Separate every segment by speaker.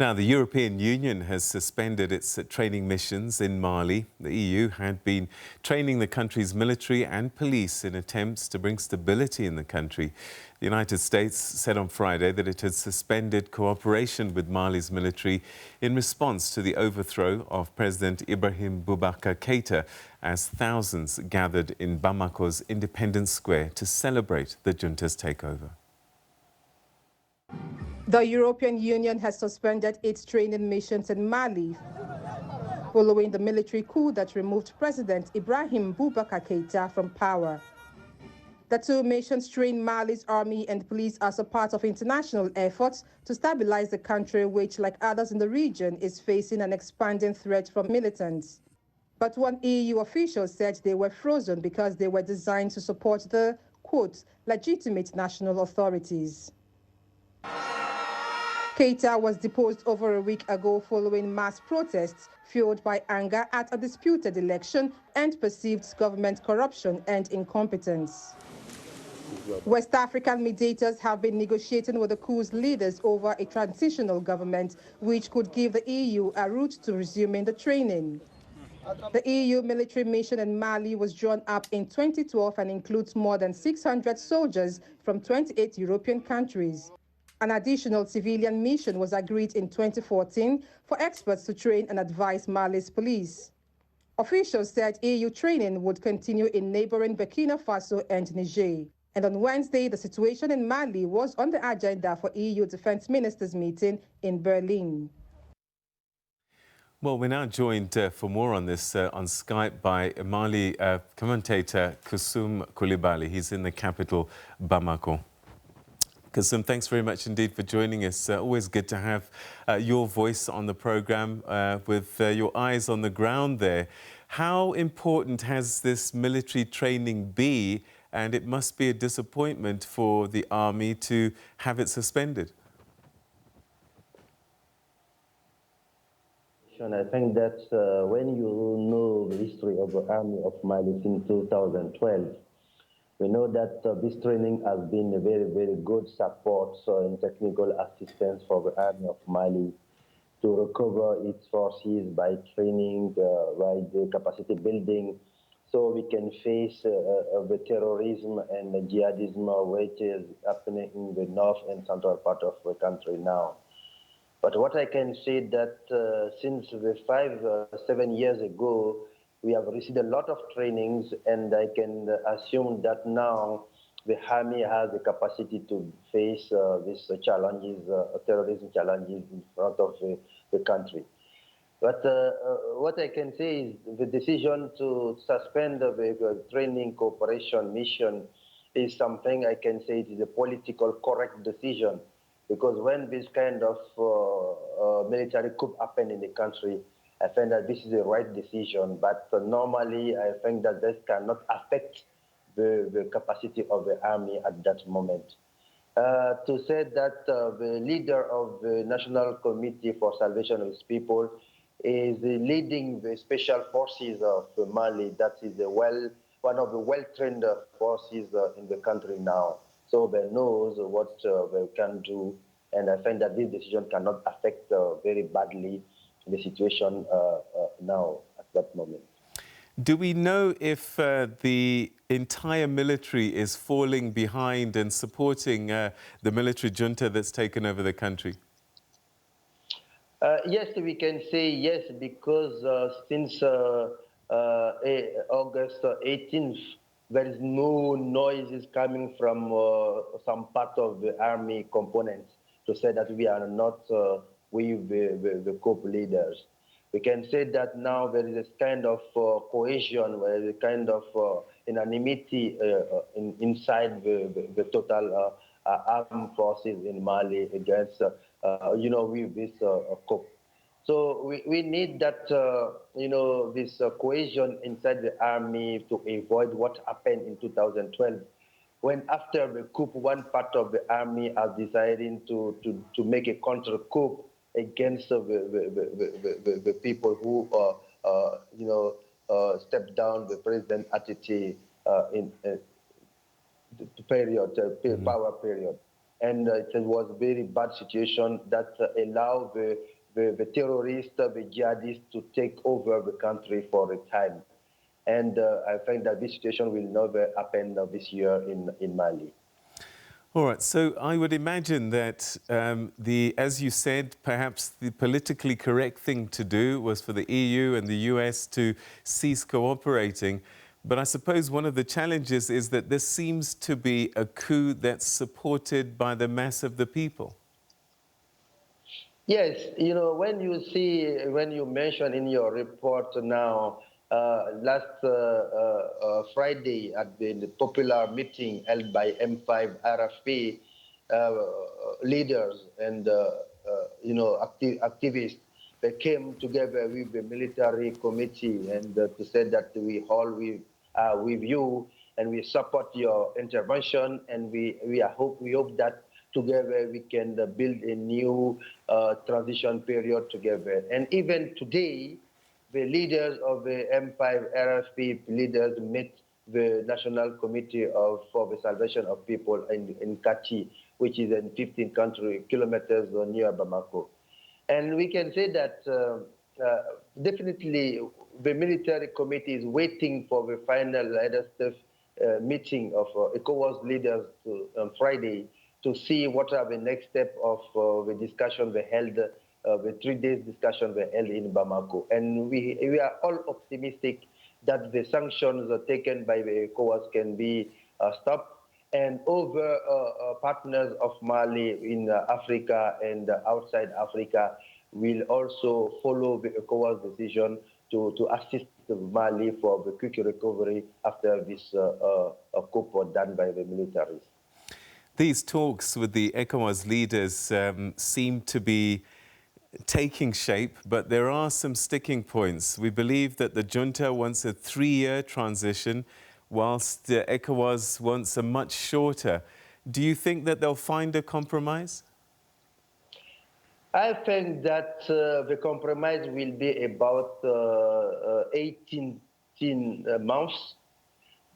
Speaker 1: Now, the European Union has suspended its training missions in Mali. The EU had been training the country's military and police in attempts to bring stability in the country. The United States said on Friday that it had suspended cooperation with Mali's military in response to the overthrow of President Ibrahim Boubacar Keïta, as thousands gathered in Bamako's Independence Square to celebrate the junta's takeover.
Speaker 2: The European Union has suspended its training missions in Mali following the military coup that removed President Ibrahim Boubacar Keïta from power. The two missions train Mali's army and police as a part of international efforts to stabilize the country, which, like others in the region, is facing an expanding threat from militants. But one EU official said they were frozen because they were designed to support the, quote, legitimate national authorities. Keïta was deposed over a week ago following mass protests fueled by anger at a disputed election and perceived government corruption and incompetence. West African mediators have been negotiating with the coup's leaders over a transitional government which could give the EU a route to resuming the training. The EU military mission in Mali was drawn up in 2012 and includes more than 600 soldiers from 28 European countries. An additional civilian mission was agreed in 2014 for experts to train and advise Mali's police. Officials said EU training would continue in neighboring Burkina Faso and Niger. And on Wednesday, the situation in Mali was on the agenda for EU defense ministers' meeting in Berlin.
Speaker 1: Well, we're now joined for more on this on Skype by Mali commentator Kassim Coulibaly. He's in the capital, Bamako. Kassim, thanks very much indeed for joining us. Always good to have your voice on the program with your eyes on the ground there. How important has this military training been? And it must be a disappointment for the army to have it suspended.
Speaker 3: I think that when you know the history of the army of Mali since 2012, we know that this training has been a very, very good support and technical assistance for the army of Mali to recover its forces by training, by the capacity building, so we can face the terrorism and the jihadism which is happening in the north and central part of the country now. But what I can say that since the 7 years ago, we have received a lot of trainings, and I can assume that now the army has the capacity to face these challenges, terrorism challenges in front of the country. But what I can say is the decision to suspend the training cooperation mission is something I can say it is a political correct decision, because when this kind of military coup happen in the country, I think that this is the right decision. But normally, I think that this cannot affect the capacity of the army at that moment. To say that the leader of the National Committee for Salvation of His People is leading the special forces of Mali. That is one of the well-trained forces in the country now. So they knows what they can do, and I think that this decision cannot affect very badly the situation now at that moment.
Speaker 1: Do we know if the entire military is falling behind and supporting the military junta that's taken over the country?
Speaker 3: Yes, we can say yes, because since August 18th, there is no noises coming from some part of the army components to say that we are not with the coup leaders. We can say that now there is a kind of cohesion, where there is a kind of unanimity inside the total armed forces in Mali against, with this coup. So we need that, this cohesion inside the army to avoid what happened in 2012, when after the coup, one part of the army has decided to make a counter-coup against the people who, stepped down the president attitude in the period, power period. and it was a very bad situation that allowed the terrorists, the jihadists to take over the country for a time. And I think that this situation will never happen this year in Mali.
Speaker 1: All right, so I would imagine that as you said, perhaps the politically correct thing to do was for the EU and the US to cease cooperating. But I suppose one of the challenges is that this seems to be a coup that's supported by the mass of the people.
Speaker 3: Yes, you know, when you mention in your report now, last Friday at the popular meeting held by M5 RFP leaders and activists, they came together with the military committee and to say that we all with you and we support your intervention, and we hope that together we can build a new transition period together. And even today, the leaders of the M5 RFP leaders met the National Committee for the Salvation of People in Kati, which is in 15 kilometers near Bamako. And we can say that definitely the military committee is waiting for the final legislative meeting of ECOWAS leaders on Friday to see what are the next step of the discussion they held, the 3 days discussion they held in Bamako. And we are all optimistic that the sanctions taken by the ECOWAS can be stopped, and other partners of Mali in Africa and outside Africa will also follow the ECOWAS decision to assist Mali for the quick recovery after this coup done by the militaries.
Speaker 1: These talks with the ECOWAS leaders seem to be taking shape, but there are some sticking points. We believe that the junta wants a 3-year transition, whilst the ECOWAS wants a much shorter. Do you think that they'll find a compromise?
Speaker 3: I think that the compromise will be about 18 months.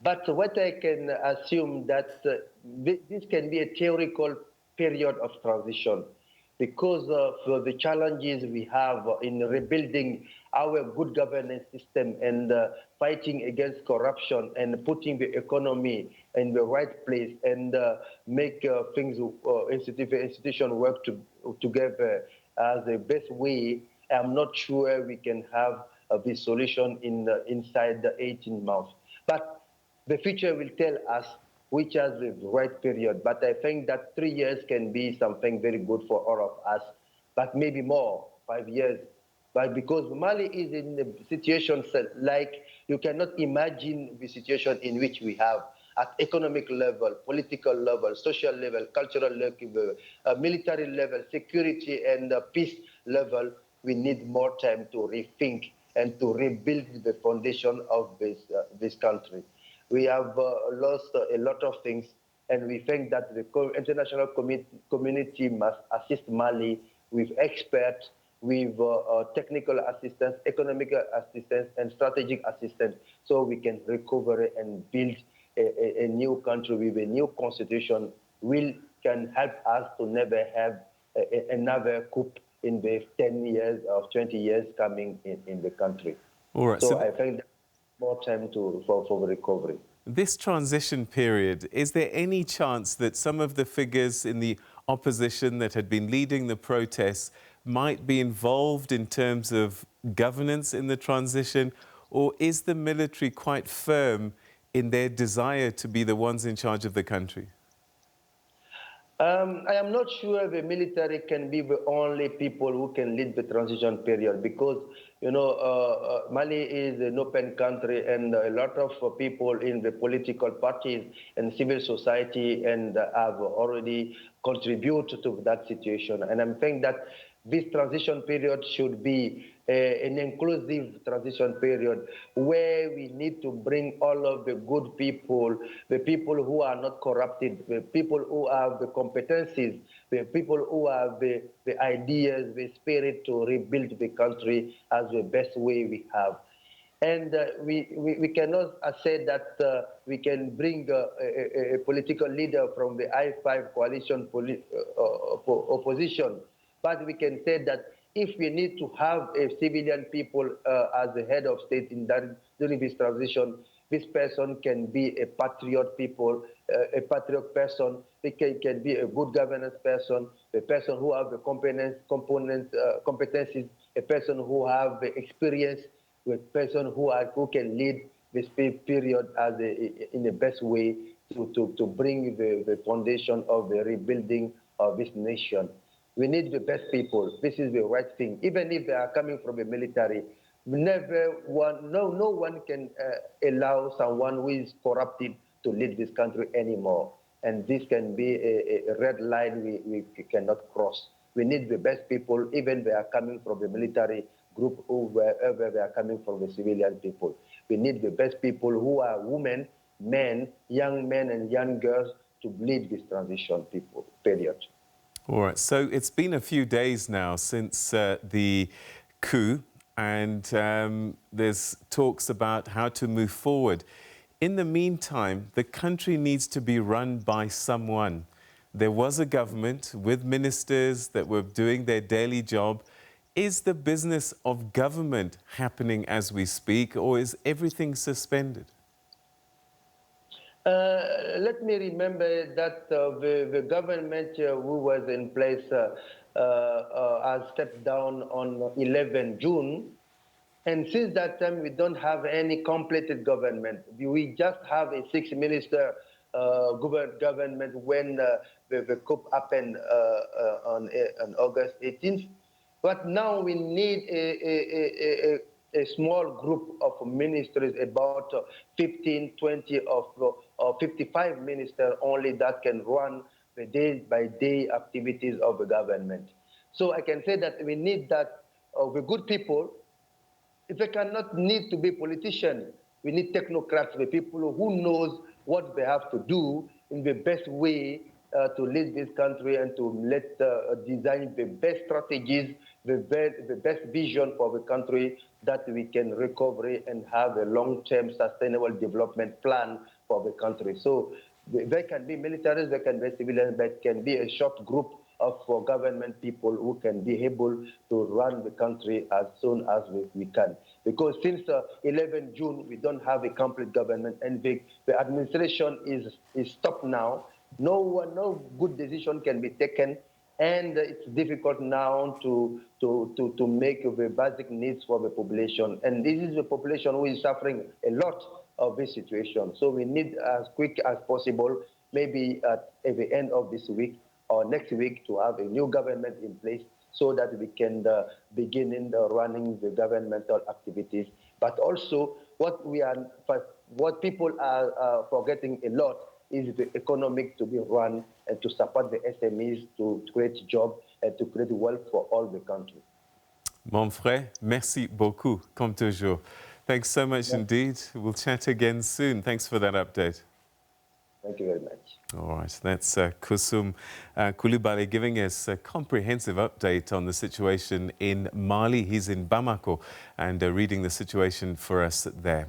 Speaker 3: But what I can assume that this can be a theoretical period of transition because of the challenges we have in rebuilding our good governance system and fighting against corruption and putting the economy in the right place and make things, institutions work together as the best way. I'm not sure we can have this solution inside the 18 months. But the future will tell us which is the right period. But I think that 3 years can be something very good for all of us, but maybe more, 5 years. But because Mali is in a situation like you cannot imagine the situation in which we have at economic level, political level, social level, cultural level, military level, security and peace level. We need more time to rethink and to rebuild the foundation of this country. We have lost a lot of things, and we think that the international community must assist Mali with experts, with technical assistance, economic assistance, and strategic assistance, so we can recover and build a new country with a new constitution, can help us to never have another coup in the 10 years or 20 years coming in the country.
Speaker 1: All right,
Speaker 3: so I think more time for the recovery.
Speaker 1: This transition period, is there any chance that some of the figures in the opposition that had been leading the protests might be involved in terms of governance in the transition, or is the military quite firm in their desire to be the ones in charge of the country?
Speaker 3: I am not sure the military can be the only people who can lead the transition period because, you know, Mali is an open country and a lot of people in the political parties and civil society and have already contributed to that situation. And I'm saying that this transition period should be an inclusive transition period where we need to bring all of the good people, the people who are not corrupted, the people who have the competencies, the people who have the ideas, the spirit to rebuild the country as the best way we have. And we cannot say that we can bring a political leader from the I-5 coalition opposition, but we can say that if we need to have a civilian people as the head of state during this transition, this person can be a patriot people, a patriot person. It can be a good governance person, a person who have the competencies, a person who have the experience, a person who can lead this period in the best way to bring the foundation of the rebuilding of this nation. We need the best people. This is the right thing. Even if they are coming from the military, no one can allow someone who is corrupted to lead this country anymore. And this can be a red line we cannot cross. We need the best people, even if they are coming from the military group or wherever they are coming from the civilian people. We need the best people who are women, men, young men and young girls to lead this transition period.
Speaker 1: All right, so it's been a few days now since the coup, and there's talks about how to move forward. In the meantime, the country needs to be run by someone. There was a government with ministers that were doing their daily job. Is the business of government happening as we speak, or is everything suspended?
Speaker 3: Let me remember that the government who was in place has stepped down on 11 June. And since that time, we don't have any completed government. We just have a 6-minister government when the coup happened on August 18th. But now we need a small group of ministers, about 15, 20 or 55 ministers only that can run the day-by-day activities of the government. So I can say that we need that the good people. If they cannot need to be politicians, we need technocrats, the people who knows what they have to do in the best way to lead this country and to design the best strategies, the best vision for the country that we can recover and have a long-term sustainable development plan for the country. So there can be militaries, there can be civilians, there can be a short group of government people who can be able to run the country as soon as we can. Because since 11 June, we don't have a complete government, and the administration is stopped now. No good decision can be taken, and it's difficult now to make the basic needs for the population. And this is the population who is suffering a lot of this situation. So we need as quick as possible, maybe at the end of this week or next week, to have a new government in place so that we can begin running the governmental activities. But also, what people are forgetting a lot is the economic to be run and to support the SMEs to create jobs and to create wealth for all the country.
Speaker 1: Mon frère, merci beaucoup, comme toujours. Thanks so much indeed. We'll chat again soon. Thanks for that update.
Speaker 3: Thank you very much.
Speaker 1: All right, that's Kassim Coulibaly giving us a comprehensive update on the situation in Mali. He's in Bamako and reading the situation for us there.